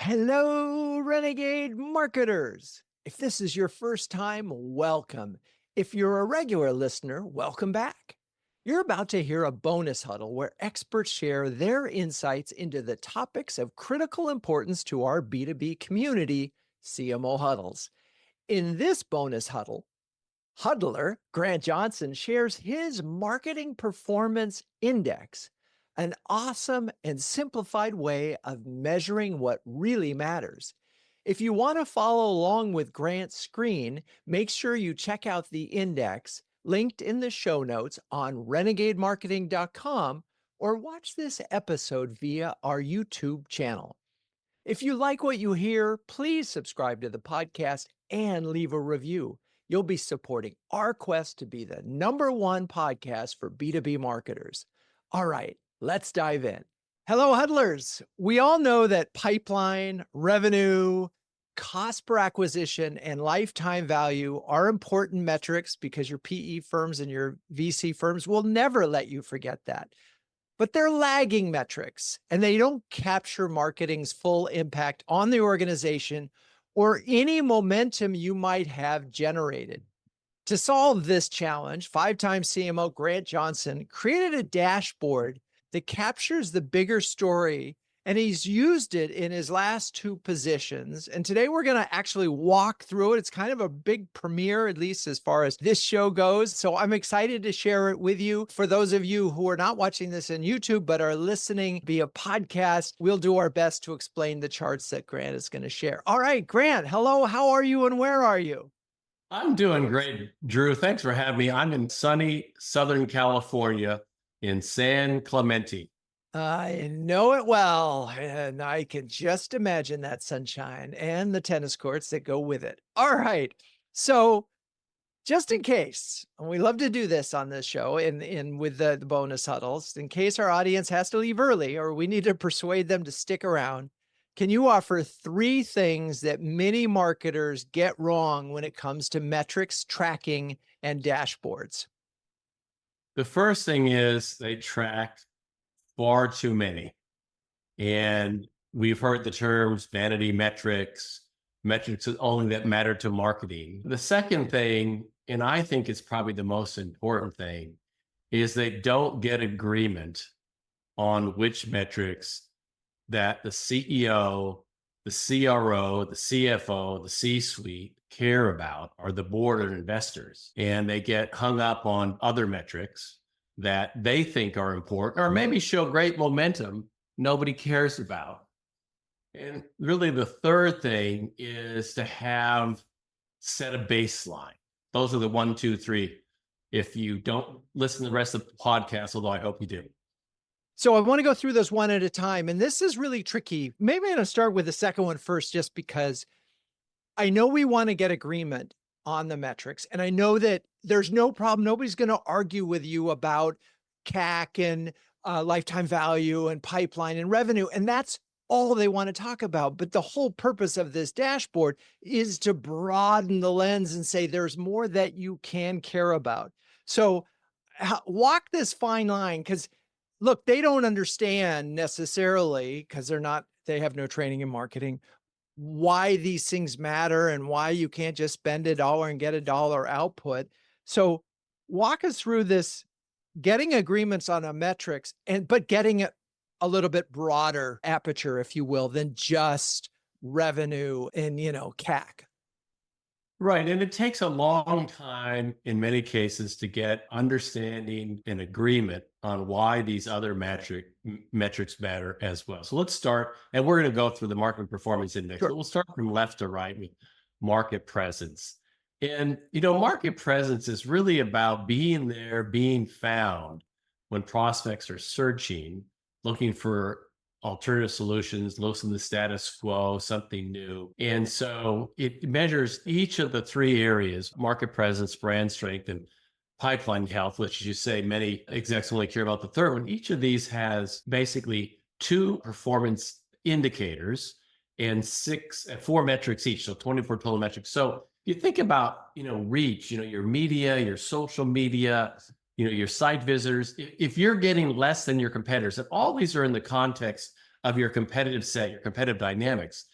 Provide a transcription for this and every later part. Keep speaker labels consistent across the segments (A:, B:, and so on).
A: Hello, Renegade marketers. If this is your first time, welcome. If you're a regular listener, welcome back. You're about to hear a bonus huddle where experts share their insights into the topics of critical importance to our B2B community, CMO huddles. In this bonus huddler Grant Johnson shares his marketing performance index, an awesome and simplified way of measuring what really matters. If you want to follow along with Grant's screen, make sure you check out the index linked in the show notes on renegademarketing.com or watch this episode via our YouTube channel. If you like what you hear, please subscribe to the podcast and leave a review. You'll be supporting our quest to be the #1 podcast for B2B marketers. All right, let's dive in. Hello, huddlers. We all know that pipeline, revenue, cost per acquisition, and lifetime value are important metrics because your PE firms and your VC firms will never let you forget that. But they're lagging metrics and they don't capture marketing's full impact on the organization or any momentum you might have generated. To solve this challenge, five-time CMO Grant Johnson created a dashboard that captures the bigger story, and he's used it in his last two positions. And today we're going to actually walk through it. It's kind of a big premiere, at least as far as this show goes. So I'm excited to share it with you. For those of you who are not watching this on YouTube, but are listening via podcast, we'll do our best to explain the charts that Grant is going to share. All right, Grant, hello. How are you and where are you?
B: I'm doing great, Drew. Thanks for having me. I'm in sunny Southern California in San Clemente.
A: I know it well, and I can just imagine that sunshine and the tennis courts that go with it. All right. So just in case, and we love to do this on this show in with the bonus huddles, in case our audience has to leave early or we need to persuade them to stick around, can you offer 3 things that many marketers get wrong when it comes to metrics, tracking, and dashboards?
B: The first thing is they track far too many. And we've heard the terms vanity metrics, metrics only that matter to marketing. The second thing, and I think it's probably the most important thing, is they don't get agreement on which metrics that the CEO, the CRO, the CFO, the C-suite care about, or the board of investors. And they get hung up on other metrics that they think are important or maybe show great momentum nobody cares about. And really the third thing is to have set a baseline. Those are the 1, 2, 3. If you don't listen to the rest of the podcast, although I hope you do.
A: So I want to go through those one at a time. And this is really tricky. Maybe I'm going to start with the second one first, just because I know we want to get agreement on the metrics. And I know that there's no problem. Nobody's going to argue with you about CAC and lifetime value and pipeline and revenue. And that's all they want to talk about. But the whole purpose of this dashboard is to broaden the lens and say there's more that you can care about. So walk this fine line, because look, they don't understand necessarily, because they have no training in marketing, why these things matter and why you can't just spend $1 and get $1 output. So walk us through this, getting agreements on a metrics but getting it a little bit broader aperture, if you will, than just revenue and, CAC.
B: Right. And it takes a long time in many cases to get understanding and agreement on why these other metrics matter as well. So let's start, and we're going to go through the market performance index.
A: Sure.
B: But we'll start from left to right with market presence. And, market presence is really about being there, being found when prospects are searching, looking for alternative solutions, loosen the status quo, something new. And so it measures each of the 3 areas: market presence, brand strength, and pipeline health, which, as you say, many execs only care about the third one. Each of these has basically 2 performance indicators and 4 metrics each, so 24 total metrics. So you think about, reach, your media, your social media, your site visitors. If you're getting less than your competitors, and all these are in the context of your competitive set, your competitive dynamics,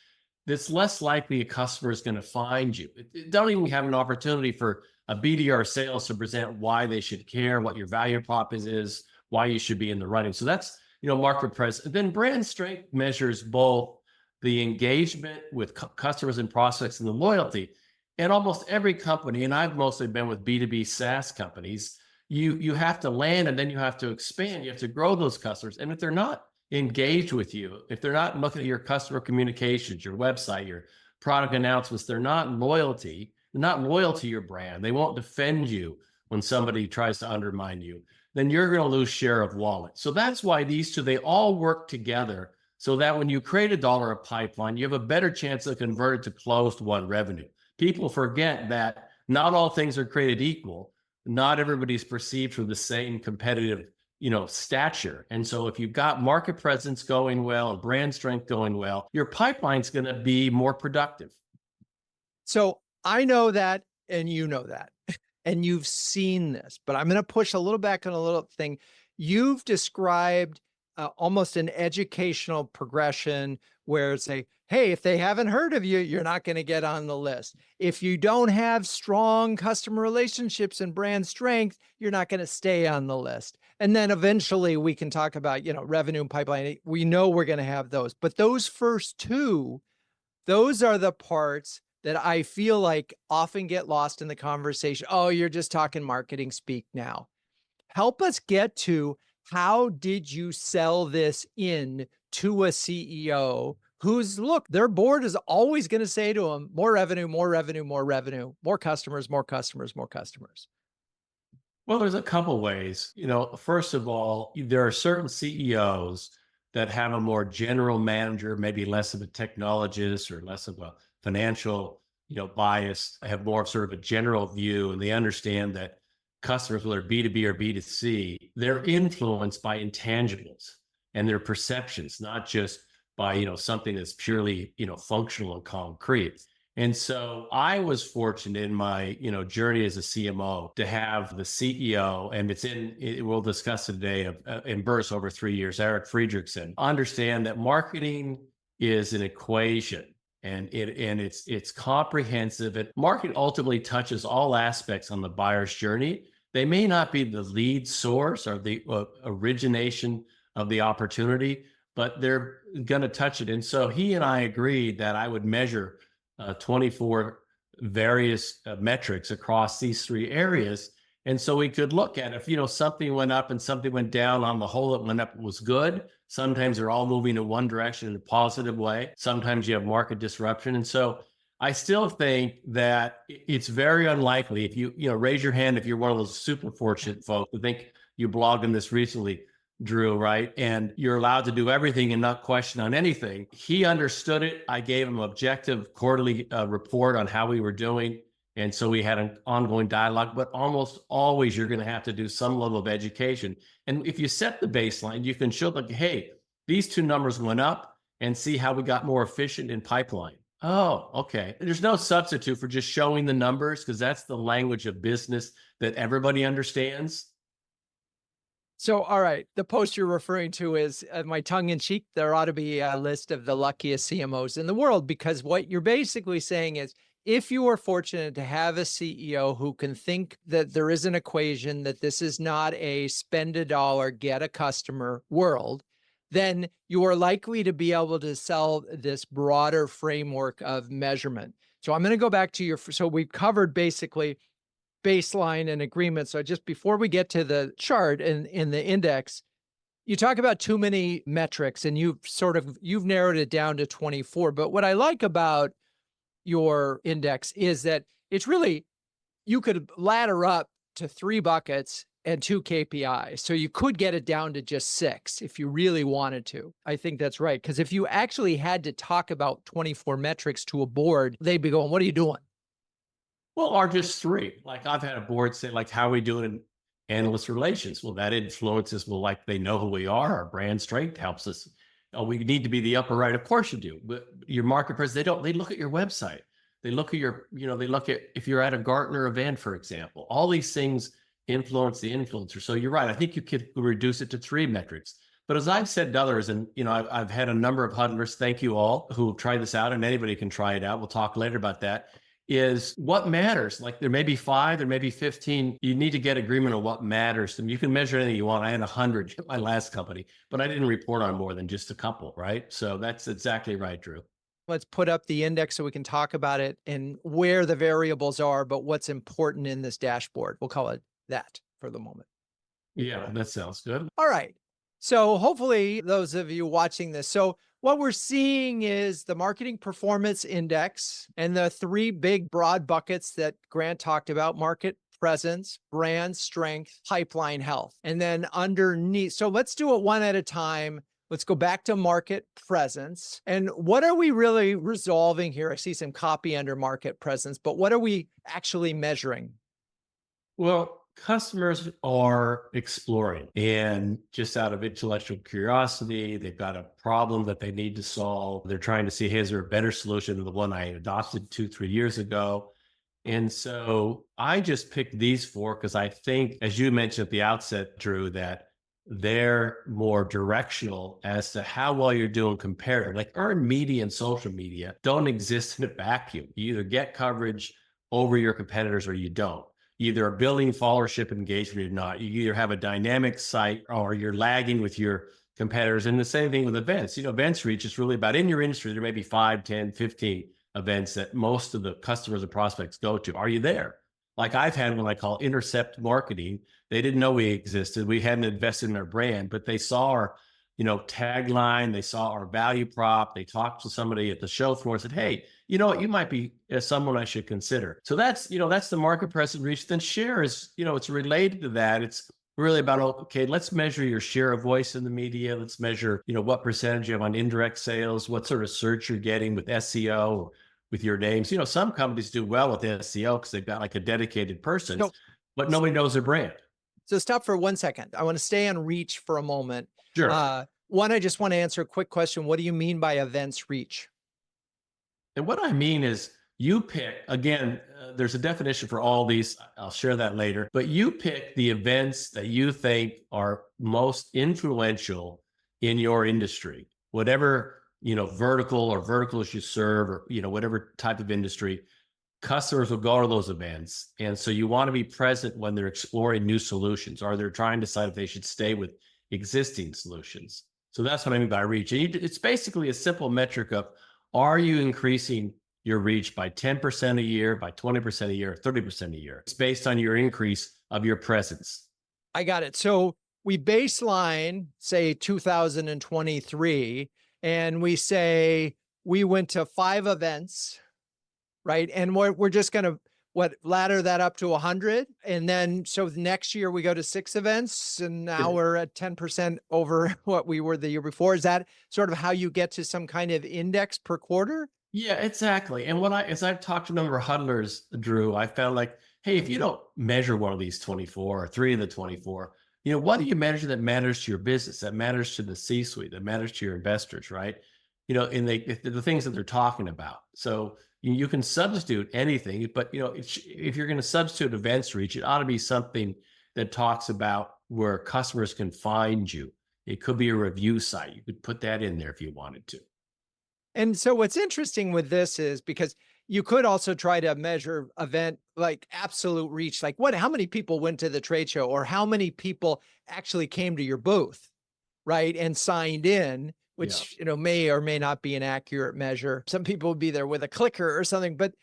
B: it's less likely a customer is going to find you. Don't even have an opportunity for a BDR sales to present why they should care, what your value prop is, why you should be in the running. So that's, market presence. Then brand strength measures both the engagement with customers and prospects and the loyalty. And almost every company, and I've mostly been with B2B SaaS companies, you have to land and then you have to expand. You have to grow those customers. And if they're not engaged with you, if they're not looking at your customer communications, your website, your product announcements, they're not loyal to your brand. They won't defend you when somebody tries to undermine you. Then you're going to lose share of wallet. So that's why these two, they all work together so that when you create $1 of pipeline, you have a better chance of convert it to closed won revenue. People forget that not all things are created equal. Not everybody's perceived for the same competitive, stature. And so if you've got market presence going well and brand strength going well, your pipeline's going to be more productive.
A: So I know that, and you know that, and you've seen this, but I'm going to push a little back on a little thing. You've described almost an educational progression where it's hey, if they haven't heard of you, you're not going to get on the list. If you don't have strong customer relationships and brand strength, you're not going to stay on the list. And then eventually we can talk about, revenue and pipeline. We know we're going to have those, but those first two, those are the parts that I feel like often get lost in the conversation. Oh, you're just talking marketing speak now. Help us get to, how did you sell this in to a CEO their board is always going to say to them, more revenue, more revenue, more revenue, more customers, more customers, more customers?
B: Well, there's a couple ways. First of all, there are certain CEOs that have a more general manager, maybe less of a technologist or less of a financial, bias, have more of sort of a general view, and they understand that customers, whether B2B or B2C, they're influenced by intangibles and their perceptions, not just by, something that's purely, functional and concrete. And so I was fortunate in my, journey as a CMO to have the CEO, and we'll discuss it today, in Burst over 3 years, Eric Friedrichsen, understand that marketing is an equation. And it's comprehensive. And marketing ultimately touches all aspects on the buyer's journey. They may not be the lead source or the origination of the opportunity, but they're going to touch it. And so he and I agreed that I would measure 24 various metrics across these 3 areas. And so we could look at if, something went up and something went down. On the whole, it went up, it was good. Sometimes they're all moving in one direction in a positive way. Sometimes you have market disruption. And so I still think that it's very unlikely, if you raise your hand if you're one of those super fortunate folks. I think you blogged on this recently, Drew, right? And you're allowed to do everything and not question on anything. He understood it. I gave him an objective quarterly report on how we were doing. And so we had an ongoing dialogue, but almost always you're going to have to do some level of education. And if you set the baseline, you can show hey, these 2 numbers went up, and see how we got more efficient in pipeline. Oh, okay. There's no substitute for just showing the numbers, because that's the language of business that everybody understands.
A: So, all right, the post you're referring to is my tongue in cheek. There ought to be a list of the luckiest CMOs in the world, because what you're basically saying is, if you are fortunate to have a CEO who can think that there is an equation, that this is not a spend a dollar, get a customer world, then you are likely to be able to sell this broader framework of measurement. So I'm going to go back to so we've covered basically baseline and agreement. So just before we get to the chart and in the index, you talk about too many metrics, and you've narrowed it down to 24. But what I like about your index is that it's really, you could ladder up to 3 buckets and 2 KPIs. So you could get it down to just 6 if you really wanted to. I think that's right. Because if you actually had to talk about 24 metrics to a board, they'd be going, what are you doing?
B: Well, or just 3. Like, I've had a board say, like, how are we doing in analyst relations? Well, that influences, like, they know who we are. Our brand strength helps us. Oh, we need to be the upper right. Of course you do. But your market presence, they look at your website. They look at they look at if you're at a Gartner event, for example. All these things influence the influencer. So you're right. I think you could reduce it to 3 metrics. But as I've said to others, and I've had a number of huddlers, thank you all who have tried this out, and anybody can try it out. We'll talk later about that. Is what matters. Like there may be 5, there may be 15. You need to get agreement on what matters. And you can measure anything you want. I had 100 at my last company, but I didn't report on more than just a couple, right? So that's exactly right, Drew.
A: Let's put up the index so we can talk about it and where the variables are, but what's important in this dashboard. We'll call it that for the moment.
B: Yeah, that sounds good.
A: All right. So hopefully those of you watching this, so what we're seeing is the marketing performance index and the 3 big broad buckets that Grant talked about: market presence, brand strength, pipeline health. And then underneath, so let's do it one at a time. Let's go back to market presence. And what are we really resolving here? I see some copy under market presence, but what are we actually measuring?
B: Well, customers are exploring, and just out of intellectual curiosity, they've got a problem that they need to solve. They're trying to see, hey, is there a better solution than the one I adopted 2, 3 years ago? And so I just picked these 4 because I think, as you mentioned at the outset, Drew, that they're more directional as to how well you're doing compared. Like earned media and social media don't exist in a vacuum. You either get coverage over your competitors or you don't. You either are building followership engagement or not. You either have a dynamic site or you're lagging with your competitors. And the same thing with events. Events reach is really about, in your industry, there may be 5, 10, 15 events that most of the customers and prospects go to. Are you there? Like I've had what I call intercept marketing. They didn't know we existed. We hadn't invested in our brand, but they saw our, tagline. They saw our value prop. They talked to somebody at the show floor and said, hey, you know what, you might be someone I should consider. So that's the market presence reach. Then share is, it's related to that. It's really about, okay, let's measure your share of voice in the media. Let's measure, what percentage you have on indirect sales, what sort of search you're getting with SEO, with your names. Some companies do well with SEO because they've got like a dedicated person, but nobody knows their brand.
A: So stop for 1 second. I want to stay on reach for a moment.
B: Sure.
A: One, I just want to answer a quick question. What do you mean by events reach?
B: And what I mean is you pick, again, there's a definition for all these. I'll share that later, but you pick the events that you think are most influential in your industry, whatever, vertical or verticals you serve, or, whatever type of industry. Customers will go to those events. And so you want to be present when they're exploring new solutions, or they're trying to decide if they should stay with existing solutions. So that's what I mean by reach. And it's basically a simple metric of, are you increasing your reach by 10% a year, by 20% a year, 30% a year? It's based on your increase of your presence.
A: I got it. So we baseline, say 2023, and we say we went to 5 events, right? And we're just going to ladder that up to 100. And then, so next year we go to 6 events, and now we're at 10% over what we were the year before. Is that sort of how you get to some kind of index per quarter?
B: Yeah, exactly. And as I've talked to a number of huddlers, Drew, I found like, hey, if you don't measure one of these 24 or 3 of the 24, what do you measure that matters to your business, that matters to the C-suite, that matters to your investors, right? And the things that they're talking about. So you can substitute anything, but if you're going to substitute events reach, it ought to be something that talks about where customers can find you. It could be a review site. You could put that in there if you wanted to.
A: And so what's interesting with this is, because you could also try to measure event, like absolute reach, like how many people went to the trade show, or how many people actually came to your booth, right? And signed in, which, may or may not be an accurate measure. Some people would be there with a clicker or something, but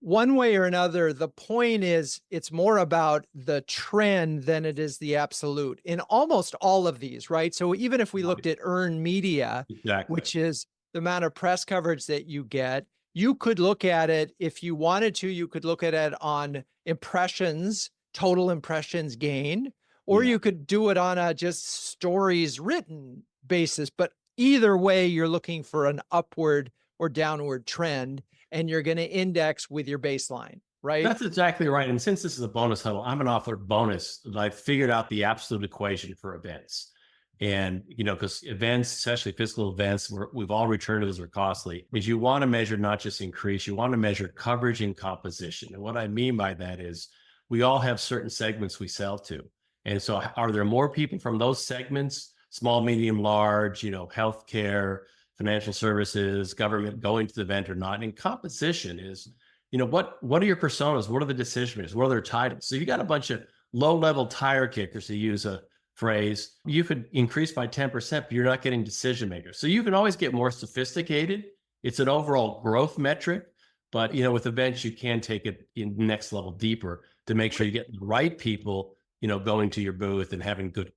A: one way or another, the point is it's more about the trend than it is the absolute in almost all of these, right? So even if we looked at earned media, which is the amount of press coverage that you get, you could look at it, if you wanted to, you could look at it on impressions, total impressions gained, or you could do it on a just stories written basis. But either way, you're looking for an upward or downward trend, and you're going to index with your baseline, right?
B: That's exactly right. And since this is a bonus huddle, I'm an author bonus. I figured out the absolute equation for events. And, because events, especially physical events, we've all returned to those are costly, is you want to measure not just increase, you want to measure coverage and composition. And what I mean by that is we all have certain segments we sell to. And so are there more people from those segments small, medium, large, healthcare, financial services, government going to the event or not. And composition is, what are your personas? What are the decision makers? What are their titles? So you got a bunch of low-level tire kickers, to use a phrase. You could increase by 10%, but you're not getting decision makers. So you can always get more sophisticated. It's an overall growth metric, but with events, you can take it in next level deeper to make sure you get the right people, going to your booth and having good,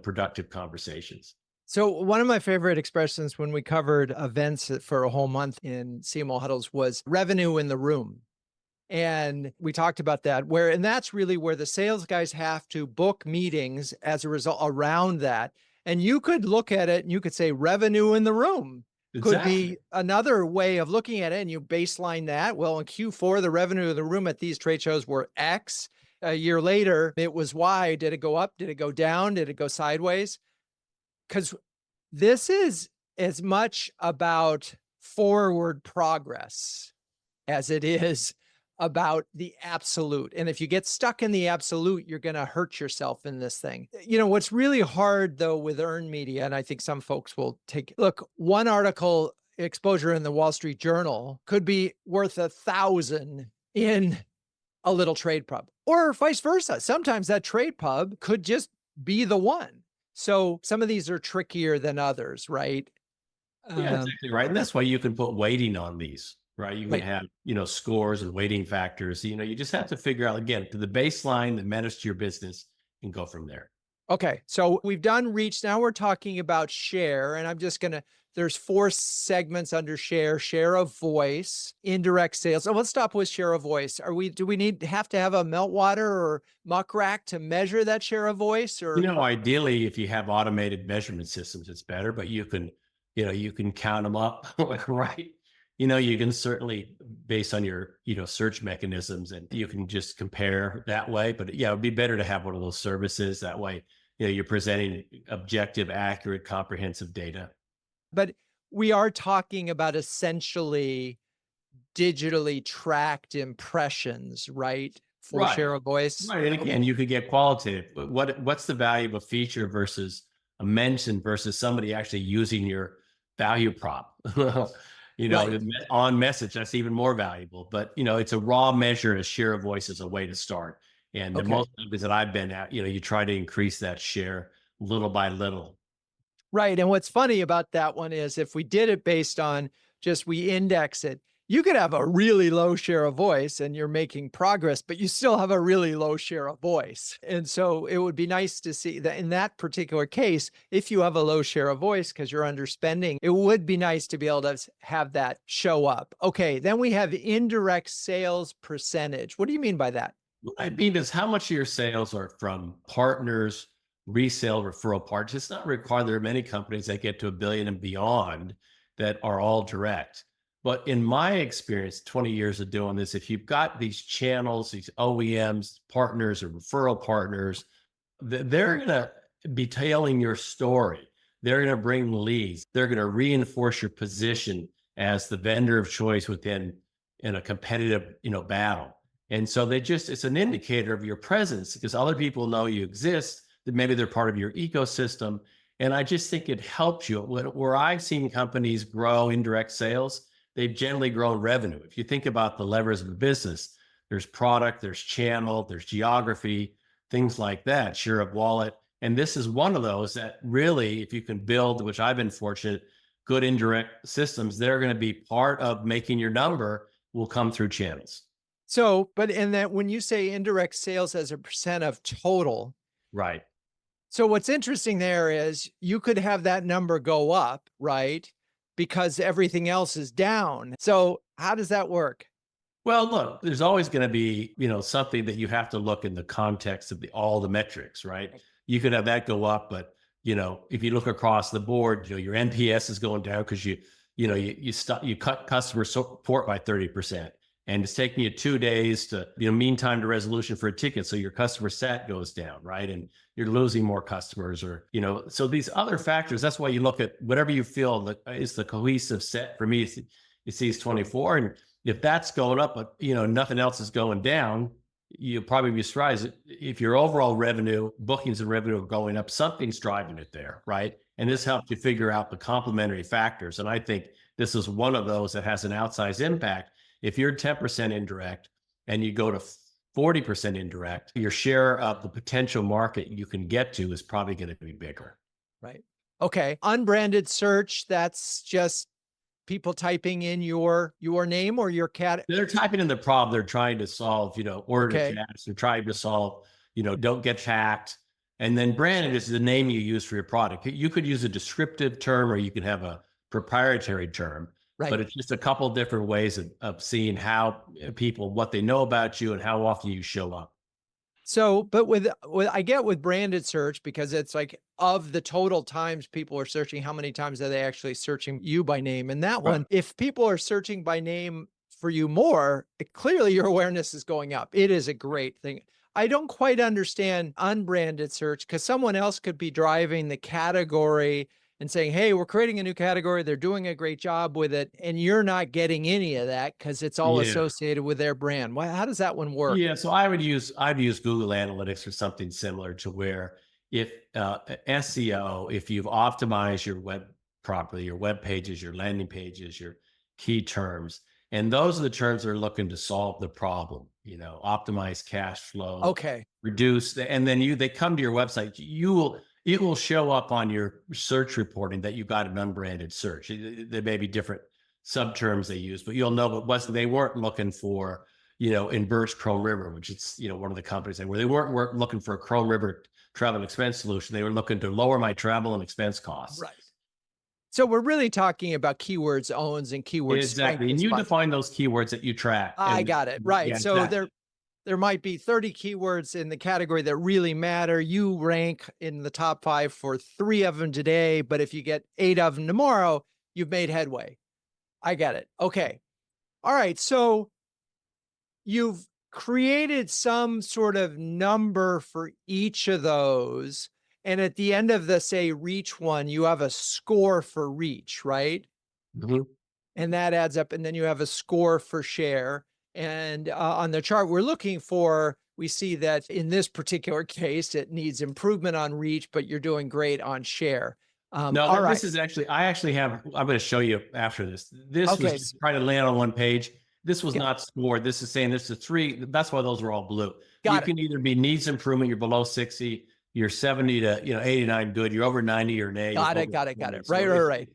B: productive conversations.
A: So one of my favorite expressions when we covered events for a whole month in CMO huddles was revenue in the room. And we talked about that and that's really where the sales guys have to book meetings as a result around that. And you could look at it and you could say revenue in the room could
B: Exactly.
A: be another way of looking at it. And you baseline that. Well, in Q4, the revenue of the room at these trade shows were X. A year later, it was Y. Did it go up? Did it go down? Did it go sideways? Because this is as much about forward progress as it is about the absolute. And if you get stuck in the absolute, you're going to hurt yourself in this thing. What's really hard though with earned media, and I think some folks will look, one article exposure in the Wall Street Journal could be worth 1,000 in a little trade pub, or vice versa. Sometimes that trade pub could just be the one. So some of these are trickier than others, right?
B: Yeah, exactly right. And that's why you can put weighting on these, right? You can
A: Right.
B: have, scores and weighting factors. You just have to figure out, again, to the baseline that matters to your business and go from there.
A: Okay. So we've done reach. Now we're talking about share. And there's 4 segments under share of voice, indirect sales. So let's stop with share of voice. Do we have to have a meltwater or muck rack to measure that share of voice or?
B: Ideally, if you have automated measurement systems, it's better, but you can count them up, right? You can certainly, based on your, search mechanisms, and you can just compare that way. But yeah, it'd be better to have one of those services. That way, you're presenting objective, accurate, comprehensive data.
A: But we are talking about essentially digitally tracked impressions, right? For
B: Right.
A: share of voice.
B: Right. And again, you could get qualitative, but what's the value of a feature versus a mention versus somebody actually using your value prop?
A: Right.
B: On message, that's even more valuable. But it's a raw measure as share of voice is a way to start. And the
A: Okay.
B: most companies that I've been at, you try to increase that share little by little.
A: Right. And what's funny about that one is if we did it based on just we index it, you could have a really low share of voice and you're making progress, but you still have a really low share of voice. And so it would be nice to see that in that particular case, if you have a low share of voice because you're underspending, it would be nice to be able to have that show up. Okay. Then we have indirect sales percentage. What do you mean by that?
B: What I mean is how much of your sales are from partners, resale, referral partners. It's not required. There are many companies that get to $1 billion and beyond that are all direct. But in my experience, 20 years of doing this, if you've got these channels, these OEMs, partners or referral partners, they're going to be telling your story. They're going to bring leads. They're going to reinforce your position as the vendor of choice in a competitive, battle. And so it's an indicator of your presence because other people know you exist, that maybe they're part of your ecosystem. And I just think it helps you. Where I've seen companies grow indirect sales, they've generally grown revenue. If you think about the levers of a business, there's product, there's channel, there's geography, things like that, share of wallet. And this is one of those that really, if you can build, which I've been fortunate, good indirect systems, they're going to be part of making your number will come through channels.
A: So, but in that, when you say indirect sales as a percent of total,
B: Right.
A: so what's interesting there is you could have that number go up, right? Because everything else is down. So how does that work?
B: Well, look, there's always going to be, something that you have to look in the context of all the metrics, right? You could have that go up, but if you look across the board, your NPS is going down because you cut customer support by 30%. And it's taking you 2 days to, mean time to resolution for a ticket. So your customer sat goes down, right? And you're losing more customers so these other factors, that's why you look at whatever you feel that is the cohesive set. For me, it's these 24. And if that's going up, but nothing else is going down, you'll probably be surprised if your overall revenue, bookings and revenue are going up, something's driving it there, right? And this helps you figure out the complementary factors. And I think this is one of those that has an outsized impact. If you're 10% indirect and you go to 40% indirect, your share of the potential market you can get to is probably going to be bigger.
A: Right. Okay. Unbranded search, that's just people typing in your name or your cat.
B: They're typing in the problem they're trying to solve, order to
A: Okay.
B: cash. They're trying to solve, don't get hacked. And then branded is the name you use for your product. You could use a descriptive term or you can have a proprietary term,
A: Right.
B: but it's just a couple of different ways of seeing how people, what they know about you and how often you show up.
A: So, but with I get with branded search because it's like of the total times people are searching, how many times are they actually searching you by name? And that
B: Right.
A: one, if people are searching by name for you more, clearly your awareness is going up. It is a great thing. I don't quite understand unbranded search because someone else could be driving the category and saying, hey, we're creating a new category. They're doing a great job with it. And you're not getting any of that because it's all
B: Yeah.
A: associated with their brand. Well, how does that one work?
B: Yeah, so I'd use Google Analytics or something similar to where if SEO, if you've optimized your web properly, your web pages, your landing pages, your key terms, and those are the terms that are looking to solve the problem, optimize cash flow,
A: Okay.
B: and then they come to your website, it will show up on your search reporting that you got an unbranded search. There may be different subterms they use, but you'll know they weren't looking for inverse Chrome River, which is, one of the companies where they weren't looking for a Chrome River travel and expense solution. They were looking to lower my travel and expense costs.
A: Right. So we're really talking about keywords owns and keywords
B: Exactly. And you define those keywords that you track.
A: I
B: And
A: got it. Right.
B: yeah,
A: So
B: exactly.
A: there might be 30 keywords in the category that really matter. You rank in the top 5 for 3 of them today, but if you get 8 of them tomorrow, you've made headway. I get it. Okay. All right. So you've created some sort of number for each of those. And at the end of the, say, reach one, you have a score for reach, right?
B: Mhm.
A: And that adds up. And then you have a score for share. And on the chart we're looking for, we see that in this particular case, it needs improvement on reach, but you're doing great on share.
B: No,
A: All right.
B: this is actually, I'm going to show you after this. This was
A: Okay.
B: just trying to land on one page. This was
A: G-
B: not scored. This is saying this is 3. That's why those are all blue. You
A: Got it.
B: can either be needs improvement, you're below 60, you're 70 to 89 good, you're over 90, you're an A.
A: Got it. Got it. Right.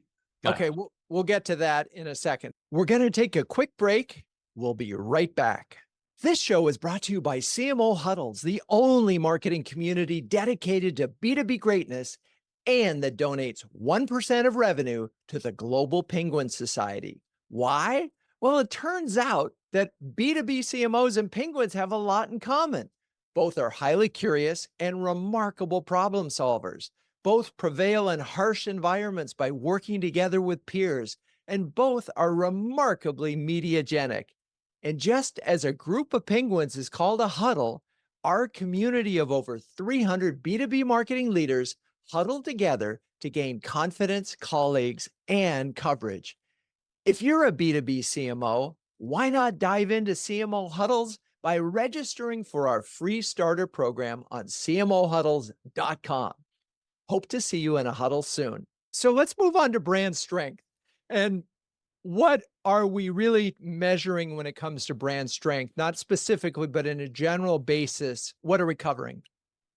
B: Got
A: Okay.
B: it.
A: We'll get to that in a second. We're going to take a quick break. We'll be right back. This show is brought to you by CMO Huddles, the only marketing community dedicated to B2B greatness and that donates 1% of revenue to the Global Penguin Society. Why? Well, it turns out that B2B CMOs and penguins have a lot in common. Both are highly curious and remarkable problem solvers. Both prevail in harsh environments by working together with peers, and both are remarkably mediagenic. And just as a group of penguins is called a huddle, our community of over 300 B2B marketing leaders huddle together to gain confidence, colleagues, and coverage. If you're a B2B CMO, why not dive into CMO Huddles by registering for our free starter program on cmohuddles.com. Hope to see you in a huddle soon. So let's move on to brand strength. And what are we really measuring when it comes to brand strength? Not specifically, but in a general basis, what are we covering?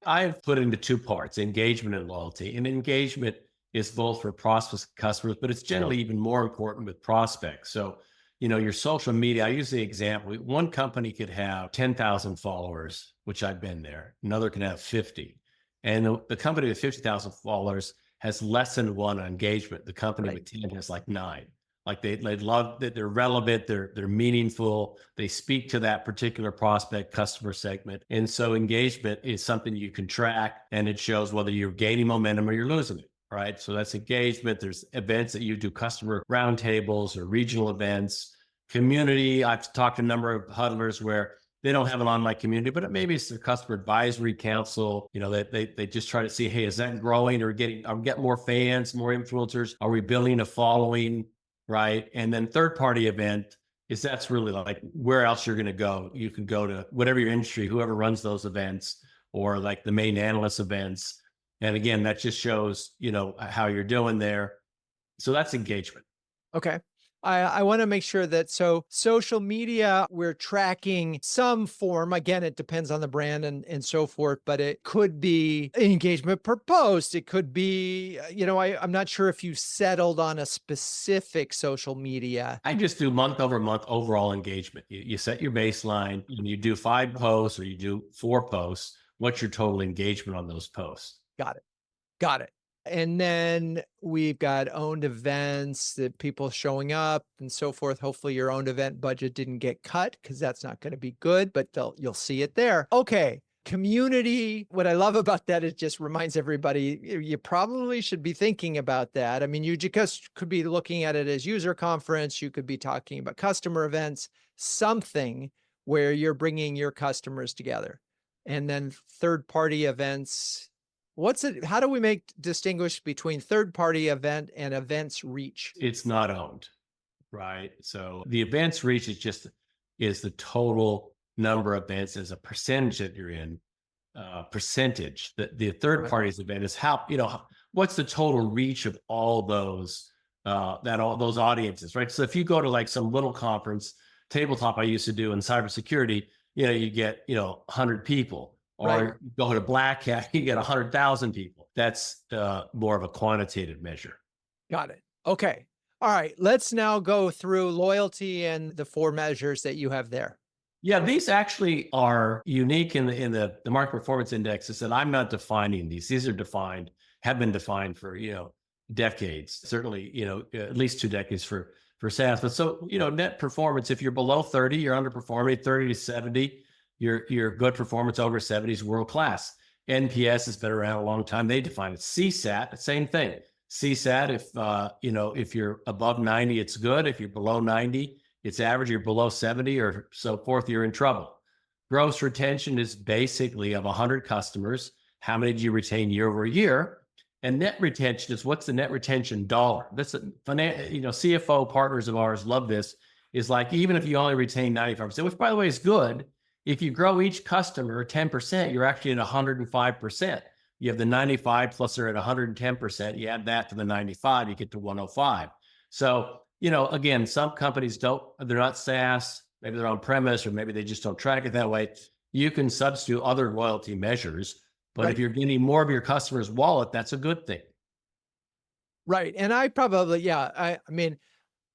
B: I've put it into 2 parts, engagement and loyalty. And engagement is both for prospects and customers, but it's generally even more important with prospects. So, your social media, I use the example, one company could have 10,000 followers, which I've been there. Another can have 50. And the company with 50,000 followers has less than 1 on engagement. The company
A: Right.
B: with 10 has like 9. Like they love that they're relevant, they're meaningful, they speak to that particular prospect customer segment. And so engagement is something you can track and it shows whether you're gaining momentum or you're losing it, right? So that's engagement. There's events that you do, customer roundtables or regional events, community. I've talked to a number of huddlers where they don't have an online community, but maybe it's their customer advisory council. They just try to see, hey, is that growing or are we getting more fans, more influencers? Are we building a following? Right. And then third party event is that's really like where else you're going to go. You can go to whatever your industry, whoever runs those events, or like the main analyst events. And again, that just shows, how you're doing there. So that's engagement.
A: Okay. I want to make sure that social media, we're tracking some form. Again, it depends on the brand and so forth, but it could be engagement per post. It could be, I'm not sure if you settled on a specific social media.
B: I just do month over month overall engagement. You set your baseline and you do 5 posts or you do 4 posts. What's your total engagement on those posts?
A: Got it. Got it. And then we've got owned events, that people showing up and so forth. Hopefully your owned event budget didn't get cut, because that's not going to be good, but you'll see it there. Okay. Community. What I love about that, it just reminds everybody, you probably should be thinking about that. I mean, you just could be looking at it as user conference. You could be talking about customer events, something where you're bringing your customers together. And then third-party events. How do we distinguish between third-party event and events reach?
B: It's not owned, right? So the events reach is the total number of events as a percentage that you're in, percentage. The third party's event is what's the total reach of all those, those audiences, right? So if you go to like some little conference, tabletop I used to do in cybersecurity, you get, 100 people. Or
A: Right.
B: go to Black Hat, you get 100,000 people. That's more of a quantitative measure.
A: Got it. Okay. All right. Let's now go through loyalty and the 4 measures that you have there.
B: Yeah, these actually are unique in the market performance indexes, and I'm not defining these. These are have been defined for, decades, certainly, at least 2 decades for SaaS. But so, net performance, if you're below 30, you're underperforming. 30 to 70, your good performance. Over 70 is world-class. NPS has been around a long time. They define it. CSAT, same thing. CSAT, if you're above 90, it's good. If you're below 90, it's average. You're below 70 or so forth, you're in trouble. Gross retention is basically of 100 customers, how many do you retain year over year? And net retention is what's the net retention dollar. That's CFO partners of ours love this. Is like, even if you only retain 95%, which by the way is good, if you grow each customer 10%, you're actually at 105%. You have the 95 plus they're at 110%. You add that to the 95, you get to 105. So, again, some companies they're not SaaS, maybe they're on premise, or maybe they just don't track it that way. You can substitute other loyalty measures, but if you're getting more of your customers' wallet, that's a good thing.
A: Right. And I probably, I mean,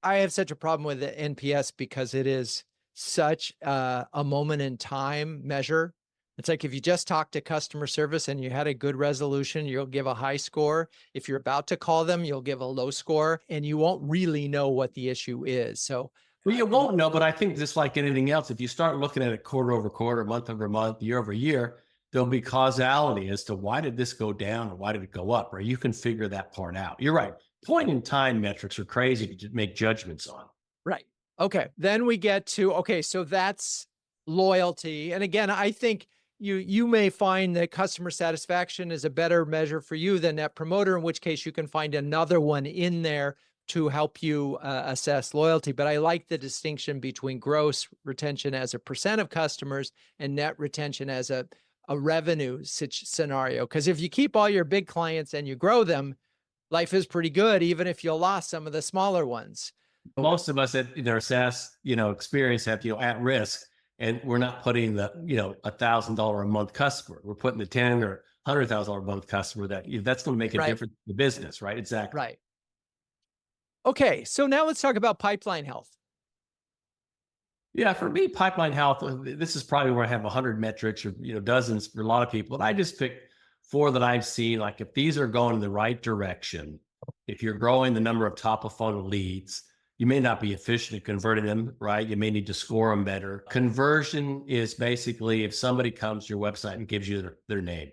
A: I have such a problem with the NPS because it is such a moment in time measure. It's like if you just talk to customer service and you had a good resolution, you'll give a high score. If you're about to call them, you'll give a low score, and you won't really know what the issue is. So,
B: well, you won't know, but I think just like anything else, if you start looking at it quarter over quarter, month over month, year over year, there'll be causality as to why did this go down or why did it go up, right? You can figure that part out. You're right. Point in time metrics are crazy to make judgments on.
A: Right. Okay. Then we get to, so that's loyalty. And again, I think you may find that customer satisfaction is a better measure for you than Net Promoter, in which case you can find another one in there to help you assess loyalty. But I like the distinction between gross retention as a percent of customers and net retention as a revenue scenario. Because if you keep all your big clients and you grow them, life is pretty good, even if you lost some of the smaller ones.
B: Most of us in our SaaS, experience have, at risk, and we're not putting the, $1,000 a month customer. We're putting the 10 or $100,000 a month customer that's going to make a difference in the business, right? Exactly.
A: Right. Okay. So now let's talk about pipeline health.
B: Yeah, for me, pipeline health, this is probably where I have 100 metrics or, dozens for a lot of people. But I just picked 4 that I've seen. Like if these are going in the right direction, if you're growing the number of top of funnel leads, you may not be efficient at converting them, right? You may need to score them better. Conversion is basically if somebody comes to your website and gives you their name.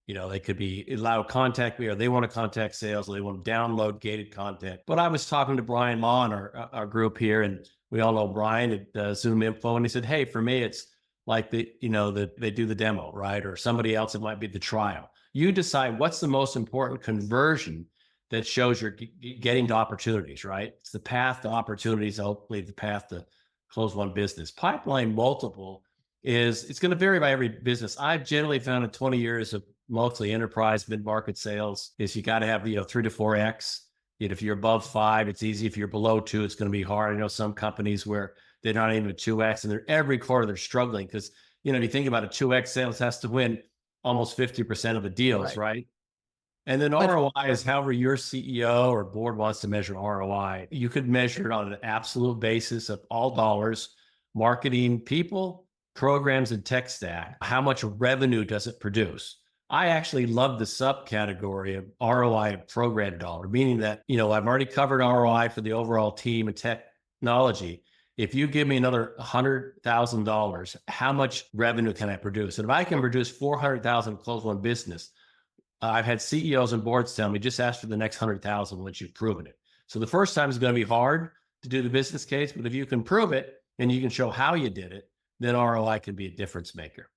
B: They could be allowed to contact me, or they want to contact sales, or they want to download gated content. But I was talking to Brian Law in our group here, and we all know Brian at Zoom Info, and he said, hey, for me, it's like they do the demo, right? Or somebody else, it might be the trial. You decide what's the most important conversion that shows you're getting to opportunities, right? It's the path to opportunities, hopefully the path to close one business. Pipeline multiple it's going to vary by every business. I've generally found in 20 years of mostly enterprise mid-market sales is you got to have, 3 to 4X. If you're above 5, it's easy. If you're below 2, it's going to be hard. I know some companies where they're not even a 2X and every quarter they're struggling because, if you think about a 2X sales has to win almost 50% of the deals, right? And then
A: But
B: ROI is however your CEO or board wants to measure ROI. You could measure it on an absolute basis of all dollars, marketing, people, programs, and tech stack. How much revenue does it produce? I actually love the subcategory of ROI of program dollar, meaning that, I've already covered ROI for the overall team and technology. If you give me another $100,000, how much revenue can I produce? And if I can produce 400,000 close one business, I've had CEOs and boards tell me, just ask for the next 100,000 once you've proven it. So the first time is going to be hard to do the business case, but if you can prove it and you can show how you did it, then ROI can be a difference maker.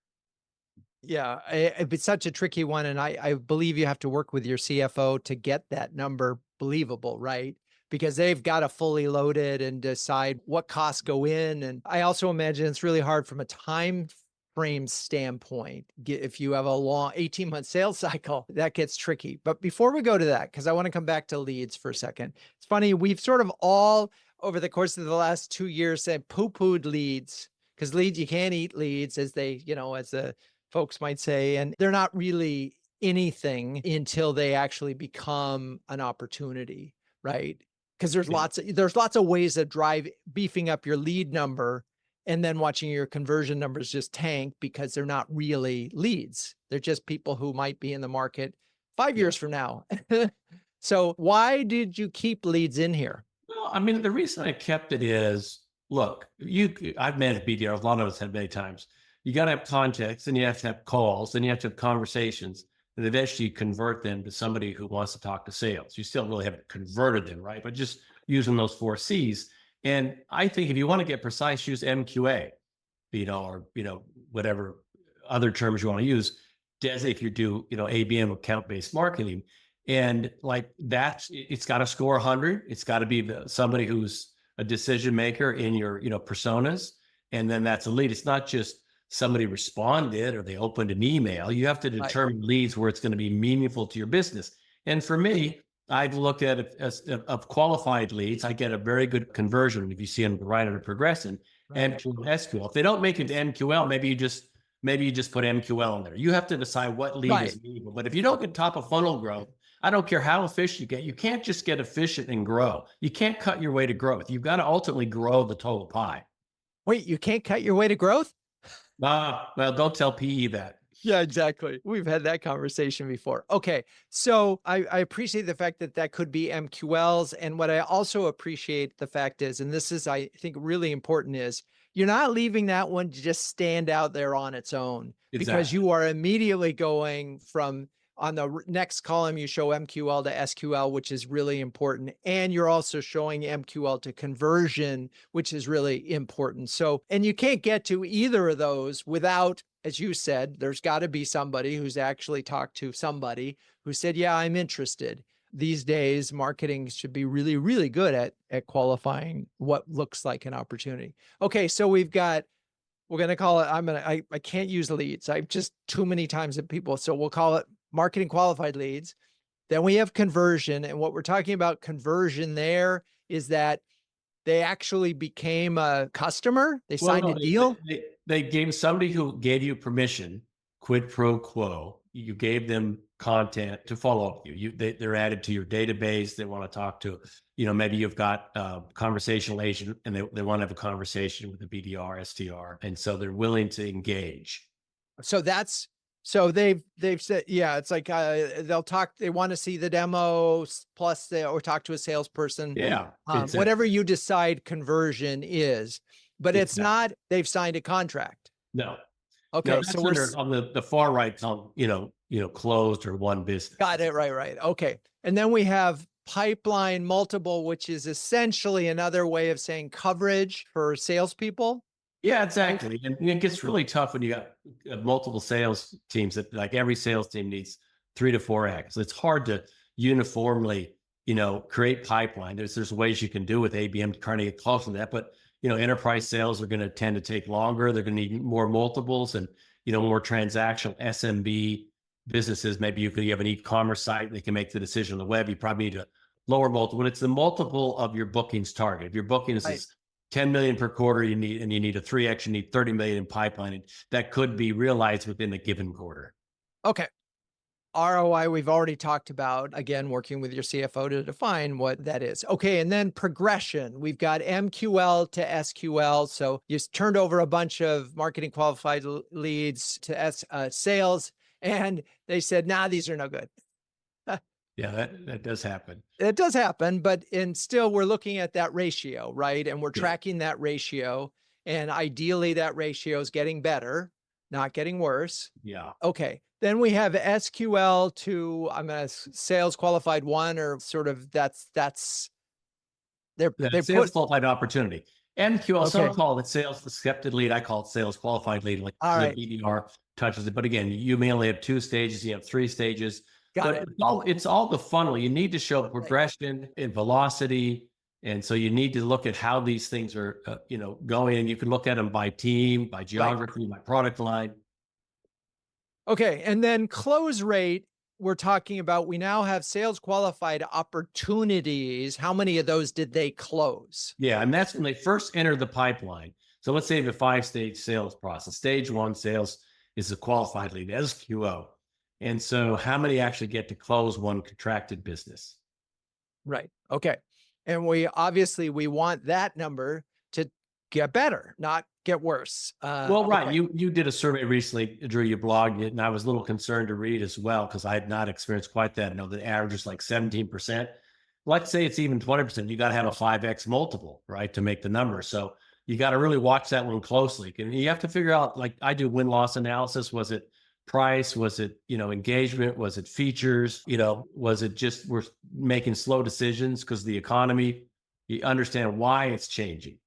A: yeah, it's such a tricky one. And I believe you have to work with your CFO to get that number believable, right? Because they've got to fully load it and decide what costs go in. And I also imagine it's really hard from a time frame standpoint. If you have a long 18-month sales cycle, that gets tricky. But before we go to that, because I want to come back to leads for a second, it's funny, we've sort of all over the course of the last 2 years said poo-pooed leads, because leads, you can't eat leads, as they, as the folks might say, and they're not really anything until they actually become an opportunity, right? Because there's lots of ways that drive beefing up your lead number and then watching your conversion numbers just tank because they're not really leads. They're just people who might be in the market 5 years from now. So why did you keep leads in here?
B: Well, I mean, the reason I kept it is, look, I've managed BDR, a lot of us have many times. You got to have context, and you have to have calls, and you have to have conversations, and eventually you convert them to somebody who wants to talk to sales. You still really haven't converted them, right? But just using those 4 C's. And I think if you want to get precise, use MQA, or, whatever other terms you want to use, designate if you do, ABM, account-based marketing. And like that, it's got to score 100. It's got to be somebody who's a decision maker in your, personas. And then that's a lead. It's not just somebody responded or they opened an email. You have to determine leads where it's going to be meaningful to your business. And for me, I've looked at it as of qualified leads. I get a very good conversion if you see them right under progression and SQL. If they don't make it to MQL, maybe you just put MQL in there. You have to decide what lead is meaningful. But if you don't get top of funnel growth, I don't care how efficient you get. You can't just get efficient and grow. You can't cut your way to growth. You've got to ultimately grow the total pie.
A: Wait, you can't cut your way to growth?
B: Well, don't tell PE that.
A: Yeah, exactly. We've had that conversation before. Okay. So I appreciate the fact that could be MQLs. And what I also appreciate the fact is, and this is, I think, really important, is you're not leaving that one to just stand out there on its own, because you are immediately going from, on the next column, you show MQL to SQL, which is really important. And you're also showing MQL to conversion, which is really important. So, and you can't get to either of those without, as you said, there's got to be somebody who's actually talked to somebody who said, yeah, I'm interested. These days, marketing should be really, really good at qualifying what looks like an opportunity. Okay. So we're going to call it, I can't use leads. I've just too many times at people. So we'll call it marketing qualified leads. Then we have conversion. And what we're talking about conversion there is that they actually became a customer. They signed a deal.
B: They gave somebody who gave you permission, quid pro quo. You gave them content to follow up with you. They're added to your database. They want to talk to, maybe you've got a conversational agent and they want to have a conversation with a BDR, SDR. And so they're willing to engage.
A: So they've said, yeah, it's like, they'll talk, they want to see the demo plus or talk to a salesperson.
B: Yeah.
A: Whatever you decide conversion is, but it's not, they've signed a contract.
B: No.
A: Okay.
B: No, so we're on the far right, closed or one business.
A: Got it. Right. Okay. And then we have pipeline multiple, which is essentially another way of saying coverage for salespeople.
B: Yeah, exactly. And it gets really tough when you got multiple sales teams that, like, every sales team needs 3 to 4X. It's hard to uniformly, create pipeline. There's ways you can do with ABM to kind of get close to that. But, enterprise sales are going to tend to take longer. They're going to need more multiples and, more transactional SMB businesses. Maybe you have an e-commerce site. They can make the decision on the web. You probably need a lower multiple. But it's the multiple of your bookings target. If your bookings
A: Right.
B: is 10 million per quarter, you need a 3x, you need 30 million in pipeline. And that could be realized within a given quarter.
A: Okay. ROI, we've already talked about, again, working with your CFO to define what that is. Okay. And then progression, we've got MQL to SQL. So you turned over a bunch of marketing qualified leads to sales, and they said, nah, these are no good.
B: Yeah, that does happen.
A: It does happen, but still we're looking at that ratio, right? And we're
B: Yeah.
A: tracking that ratio. And ideally that ratio is getting better, not getting worse.
B: Yeah.
A: Okay. Then we have SQL to, I'm going to sales qualified one, or sort of that's they
B: Sales
A: put,
B: qualified opportunity. MQL, some
A: okay.
B: call it sales accepted lead. I call it sales qualified lead, like
A: All
B: the
A: right.
B: BDR touches it. But again, you may only have 2 stages, you have 3 stages.
A: Got
B: But
A: it.
B: it's all the funnel. You need to show progression and velocity. And so you need to look at how these things are, going. And you can look at them by team, by geography, by product line.
A: Okay. And then close rate, we're talking about, we now have sales qualified opportunities. How many of those did they close?
B: Yeah, and that's when they first enter the pipeline. So let's say the 5-stage sales process. Stage 1 sales is a qualified lead, SQO. And so how many actually get to close one contracted business?
A: Right. Okay. And we want that number to get better, not get worse.
B: Well, right.
A: Okay.
B: You did a survey recently, Drew, you blogged it, and I was a little concerned to read as well because I had not experienced quite that. No, the average is like 17%. Let's say it's even 20%. You got to have a 5x multiple, right, to make the number. So you got to really watch that one closely. And you have to figure out, like I do win-loss analysis. Was it price? Was it, engagement? Was it features? Was it just we're making slow decisions because the economy? You understand why it's changing.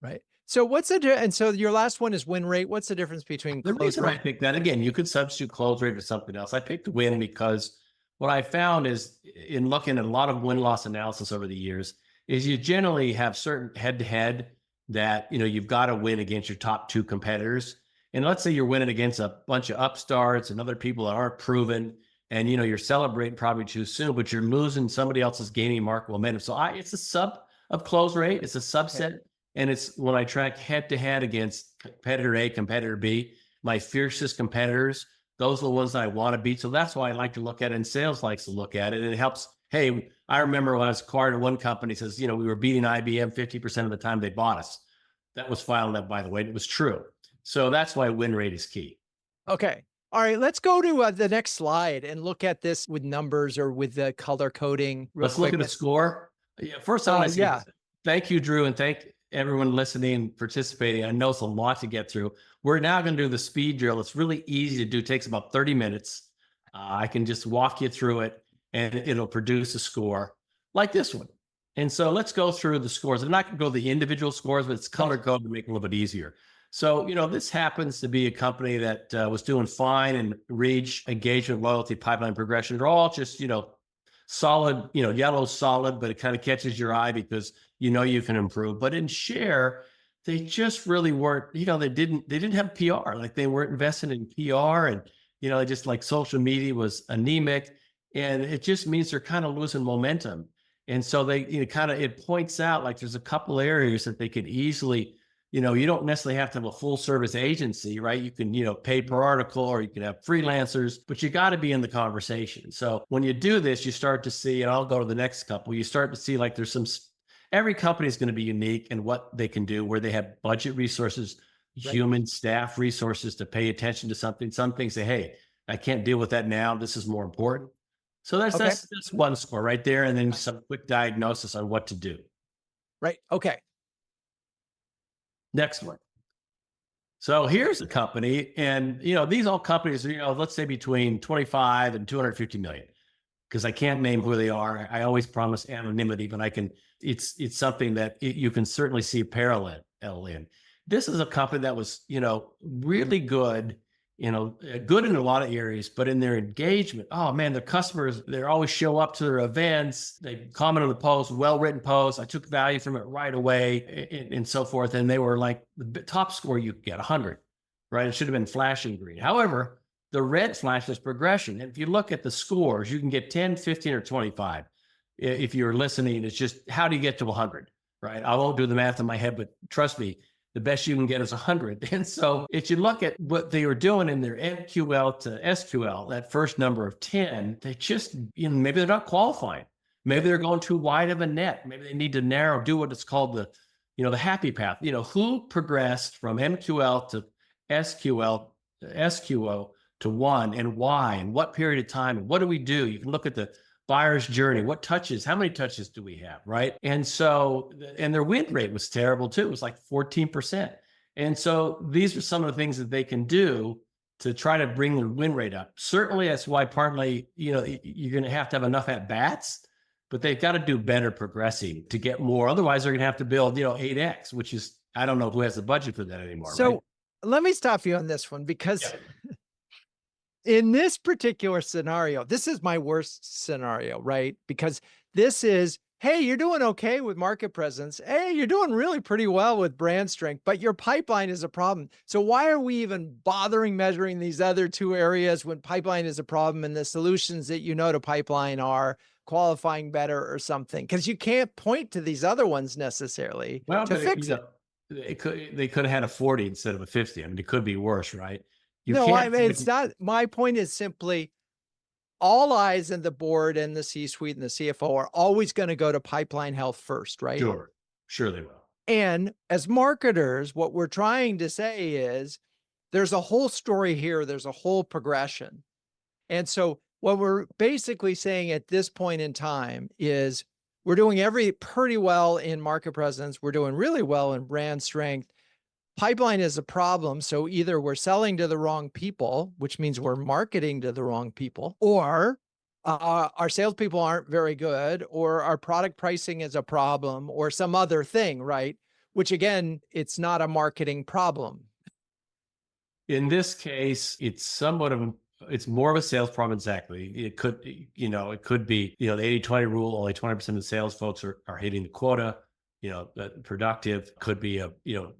A: Right. So and so your last one is win rate. What's the difference between
B: The
A: close
B: reason I
A: rate?
B: picked that, again, you could substitute close rate for something else. I picked win because what I found is in looking at a lot of win-loss analysis over the years is you generally have certain head-to-head that, you've got to win against your top 2 competitors. And let's say you're winning against a bunch of upstarts and other people that aren't proven, and, you're celebrating probably too soon, but you're losing somebody else's gaining market momentum. So it's a sub of close rate. It's a subset. And it's when I track head to head against competitor A, competitor B, my fiercest competitors, those are the ones that I want to beat. So that's why I like to look at it, and sales likes to look at it. And it helps. Hey, I remember when I was acquired at one company, says, we were beating IBM 50% of the time they bought us. That was filed up, by the way. And it was true. So that's why win rate is key.
A: Okay. All right. Let's go to the next slide and look at this with numbers or with the color coding.
B: Let's look at a score. Yeah. First, I want to say thank you, Drew, and thank everyone listening and participating. I know it's a lot to get through. We're now going to do the speed drill. It's really easy to do. It takes about 30 minutes. I can just walk you through it and it'll produce a score like this one. And so let's go through the scores. I'm not going to go the individual scores, but it's color coded to make it a little bit easier. So, this happens to be a company that was doing fine, and reach, engagement, loyalty, pipeline progression. They're all just, solid, yellow solid, but it kind of catches your eye because you can improve. But in share, they just really weren't, they didn't have PR. Like they weren't invested in PR, and they just, like, social media was anemic, and it just means they're kind of losing momentum. And so they it points out, like, there's a couple areas that they could easily, you don't necessarily have to have a full service agency, right? You can, pay per article, or you can have freelancers, but you got to be in the conversation. So when you do this, you start to see, and I'll go to the next couple, you start to see, like, there's every company is going to be unique in what they can do, where they have budget resources, human staff resources to pay attention to something. Some things say, hey, I can't deal with that now. This is more important. So that's one score right there. And then some quick diagnosis on what to do.
A: Right. Okay.
B: Next one. So here's a company, and these all companies, let's say between 25 and 250 million, because I can't name who they are. I always promise anonymity, but it's something that you can certainly see a parallel in. This is a company that was, really good good in a lot of areas, but in their engagement, oh man, the customers, they always show up to their events. They comment on the post, well-written posts. I took value from it right away and so forth. And they were like the top score you could get 100, right? It should have been flashing green. However, the red flashes progression. And if you look at the scores, you can get 10, 15, or 25. If you're listening, it's just, how do you get to 100, right? I won't do the math in my head, but trust me, the best you can get is 100. And so if you look at what they were doing in their MQL to SQL, that first number of 10, they just, maybe they're not qualifying. Maybe they're going too wide of a net. Maybe they need to do what it's called the happy path. Who progressed from MQL to SQL, SQO to 1, and why, and what period of time, and what do we do? You can look at the buyer's journey. What touches? How many touches do we have? Right. And so, and their win rate was terrible too. It was like 14%. And so these are some of the things that they can do to try to bring their win rate up. Certainly that's why partly, you're going to have enough at bats, but they've got to do better progressing to get more. Otherwise they're going to have to build, 8X, which is, I don't know who has the budget for that anymore.
A: So
B: right?
A: Let me stop you on this one, because in this particular scenario, this is my worst scenario, right? Because this is, hey, you're doing okay with market presence. Hey, you're doing really pretty well with brand strength, but your pipeline is a problem. So why are we even bothering measuring these other two areas when pipeline is a problem and the solutions that to pipeline are qualifying better or something? Because you can't point to these other ones necessarily to fix it.
B: They could have had a 40 instead of a 50. I mean, it could be worse, right?
A: It's not. My point is simply, all eyes in the board and the C-suite and the CFO are always going to go to pipeline health first, right?
B: Sure they will.
A: And as marketers, what we're trying to say is there's a whole story here. There's a whole progression. And so what we're basically saying at this point in time is we're doing pretty well in market presence. We're doing really well in brand strength. Pipeline is a problem. So either we're selling to the wrong people, which means we're marketing to the wrong people, or our salespeople aren't very good, or our product pricing is a problem, or some other thing, right? Which again, it's not a marketing problem.
B: In this case, it's more of a sales problem. Exactly. It could be, the 80-20 rule, only 20% of the sales folks are hitting the quota. Productive. Could be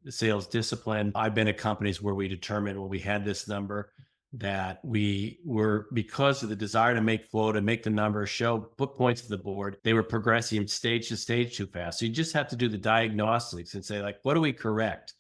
B: sales discipline. I've been at companies where we determined when we had this number that we were, because of the desire to make quota, make the number, put points to the board, they were progressing stage to stage too fast. So you just have to do the diagnostics and say, like, what do we correct?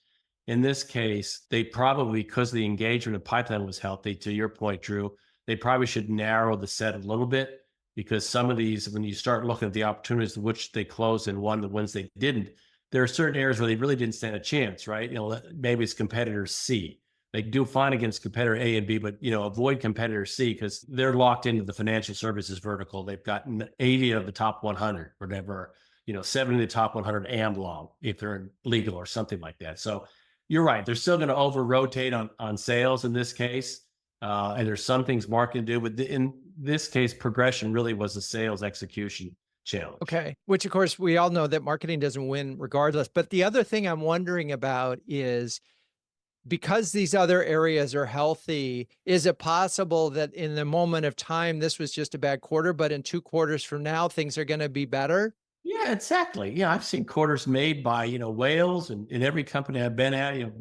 B: In this case, they probably, because the engagement of pipeline was healthy, to your point, Drew, they probably should narrow the set a little bit. Because some of these, when you start looking at the opportunities which they closed and won, the ones they didn't, there are certain areas where they really didn't stand a chance, right? Maybe it's competitor C. They do fine against competitor A and B, but avoid competitor C because they're locked into the financial services vertical. They've got 80 of the top 100, whatever, 70 of the top 100 and long if they're in legal or something like that. So you're right. They're still going to over rotate on sales in this case. And there's some things marketing do, but in this case, progression really was a sales execution challenge.
A: Okay. Which of course we all know that marketing doesn't win regardless. But the other thing I'm wondering about is, because these other areas are healthy, is it possible that in the moment of time, this was just a bad quarter, but in 2 quarters from now, things are going to be better?
B: Yeah, exactly. Yeah. I've seen quarters made by, whales and in every company I've been at,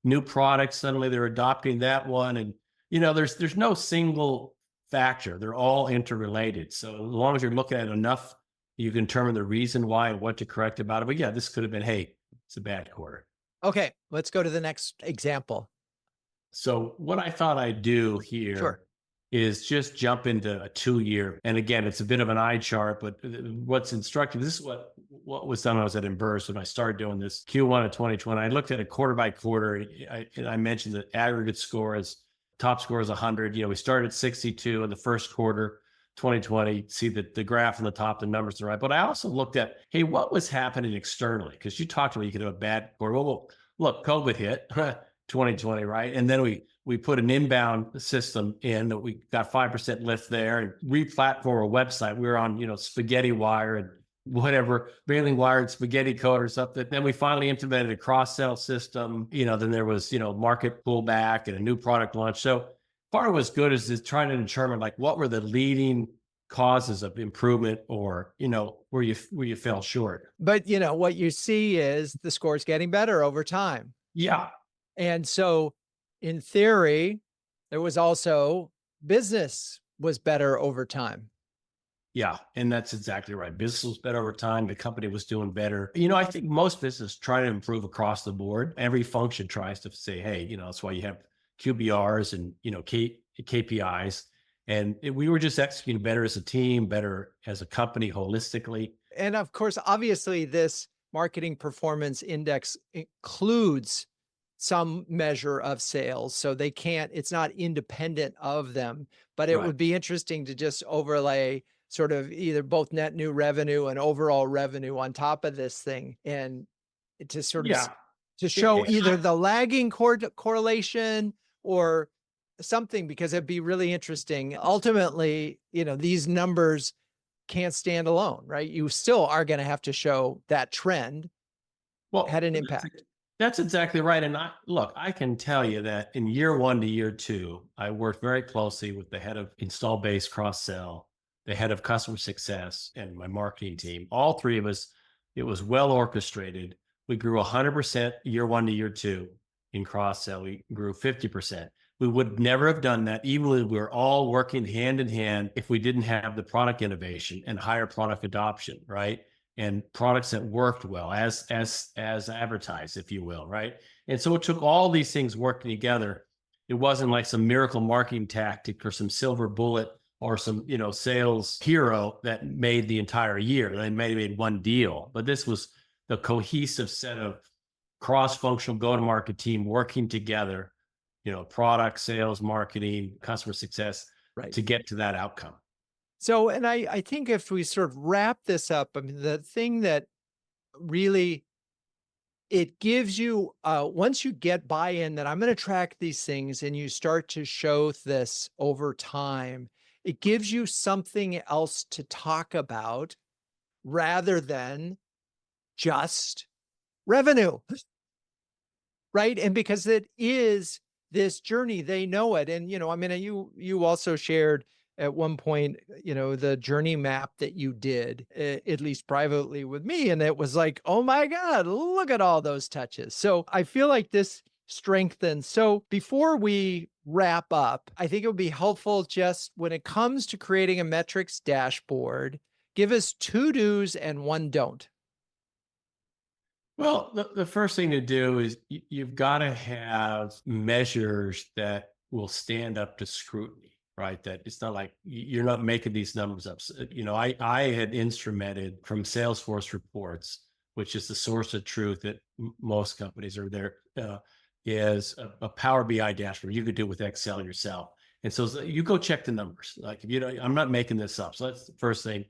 B: new products, suddenly they're adopting that one. And, there's no single factor. They're all interrelated. So as long as you're looking at enough, you can determine the reason why and what to correct about it. But yeah, this could have been, hey, it's a bad quarter.
A: Okay, let's go to the next example.
B: So what I thought I'd do here is just jump into a 2-year. And again, it's a bit of an eye chart, but what's instructive, this is what was done when I was at Emburse when I started doing this Q1 of 2020. I looked at it quarter by quarter. And I mentioned the aggregate score is top score is 100. We started at 62 in the first quarter, 2020. See the graph on the top, the numbers are right. But I also looked at, hey, what was happening externally? Because you talked about you could have a bad quarter. Well, look, COVID hit 2020, right? And then we put an inbound system in that we got 5% lift there and re-platform a website. We were on, spaghetti wire and whatever, baling wire and spaghetti code or something. Then we finally implemented a cross-sell system. Then there was, market pullback and a new product launch. So part of what's good is trying to determine like what were the leading causes of improvement or, where you fell short.
A: But what you see is the score's getting better over time.
B: Yeah.
A: And so in theory, there was also business was better over time.
B: Yeah. And that's exactly right. Business was better over time. The company was doing better. I think most businesses try to improve across the board. Every function tries to say, hey, that's why you have QBRs and, KPIs. And we were just executing better as a team, better as a company holistically.
A: And of course, obviously, this marketing performance index includes some measure of sales. So it's not independent of them, but it
B: Right.
A: would be interesting to just overlay sort of either both net new revenue and overall revenue on top of this thing. And to sort of
B: Yeah.
A: to
B: Yeah,
A: show
B: and
A: either the lagging correlation or something, because it'd be really interesting. Ultimately, these numbers can't stand alone, right? You still are going to have to show that trend had
B: well,
A: an impact.
B: that's exactly right. And I can tell you that in year 1 to year 2, I worked very closely with the head of install base cross sell, the head of customer success, and my marketing team. All three of us, it was well orchestrated. We grew 100% year 1 to year 2 in cross sell. We grew 50%. We would never have done that, even if we were all working hand in hand, if we didn't have the product innovation and higher product adoption, right? And products that worked well as advertised, if you will, right? And so it took all these things working together. It wasn't like some miracle marketing tactic or some silver bullet or some sales hero that made the entire year. They made one deal, but this was the cohesive set of cross-functional go-to-market team working together, product, sales, marketing, customer success,
A: Right.
B: to get to that outcome.
A: So, and I think if we sort of wrap this up, I mean, the thing that really it gives you, once you get buy-in that I'm going to track these things and you start to show this over time, it gives you something else to talk about rather than just revenue, right? And because it is this journey, they know it. And, I mean, you also shared at one point, the journey map that you did, at least privately with me. And it was like, oh my God, look at all those touches. So I feel like this strengthens. So before we wrap up, I think it would be helpful just when it comes to creating a metrics dashboard, give us 2 do's and 1 don't.
B: Well, the first thing to do is you've got to have measures that will stand up to scrutiny, right? That it's not like you're not making these numbers up. I had instrumented from Salesforce reports, which is the source of truth that most companies are there, is a Power BI dashboard. You could do it with Excel yourself. And so you go check the numbers. Like if you don't, I'm not making this up. So that's the first thing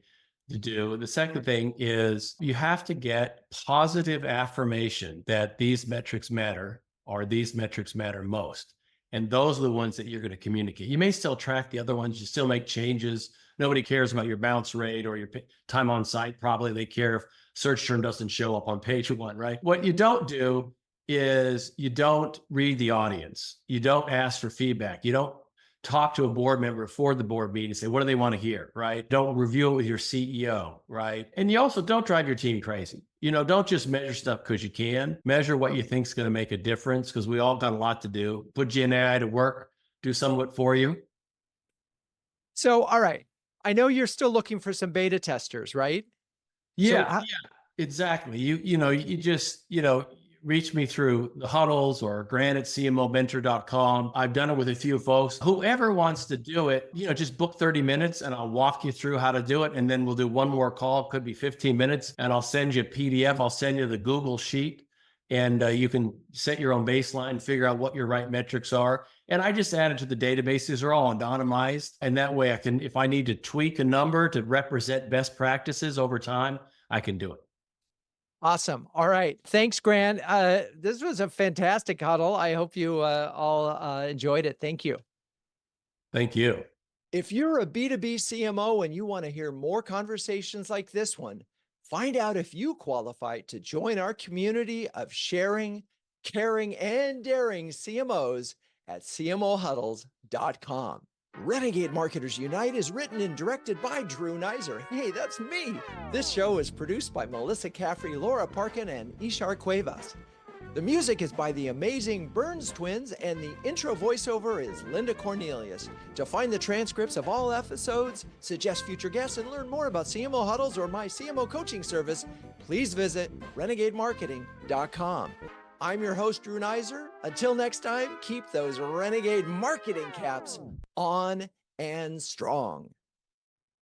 B: to do. The second thing is you have to get positive affirmation that these metrics matter or these metrics matter most. And those are the ones that you're going to communicate. You may still track the other ones. You still make changes. Nobody cares about your bounce rate or your time on site. Probably they care if search term doesn't show up on page 1, right? What you don't do is you don't read the audience. You don't ask for feedback. You don't talk to a board member before the board meeting and say, what do they want to hear, right? Don't review it with your CEO, right? And you also don't drive your team crazy. Don't just measure stuff because you can. Measure what you think is going to make a difference, because we all got a lot to do. Put Gen AI to work, do some of it for you.
A: So, all right. I know you're still looking for some beta testers, right?
B: Yeah, exactly. You just, reach me through the huddles or Grant at CMOmentor.com. I've done it with a few folks. Whoever wants to do it, just book 30 minutes and I'll walk you through how to do it. And then we'll do one more call. It could be 15 minutes and I'll send you a PDF. I'll send you the Google sheet and you can set your own baseline, figure out what your right metrics are. And I just add it to the database. These are all anonymized. And that way I can, if I need to tweak a number to represent best practices over time, I can do it.
A: Awesome. All right. Thanks, Grant. This was a fantastic huddle. I hope you all enjoyed it. Thank you.
B: Thank you.
A: If you're a B2B CMO and you want to hear more conversations like this one, Find out if you qualify to join our community of sharing, caring, and daring CMOs at cmohuddles.com. Renegade Marketers Unite is written and directed by Drew Neisser. Hey, that's me. This show is produced by Melissa Caffrey, Laura Parkin, and Ishar Cuevas. The music is by the amazing Burns Twins, and the intro voiceover is Linda Cornelius. To find the transcripts of all episodes, suggest future guests, and learn more about CMO Huddles or my CMO coaching service, please visit renegademarketing.com. I'm your host, Drew Neisser. Until next time, keep those renegade marketing caps on and strong.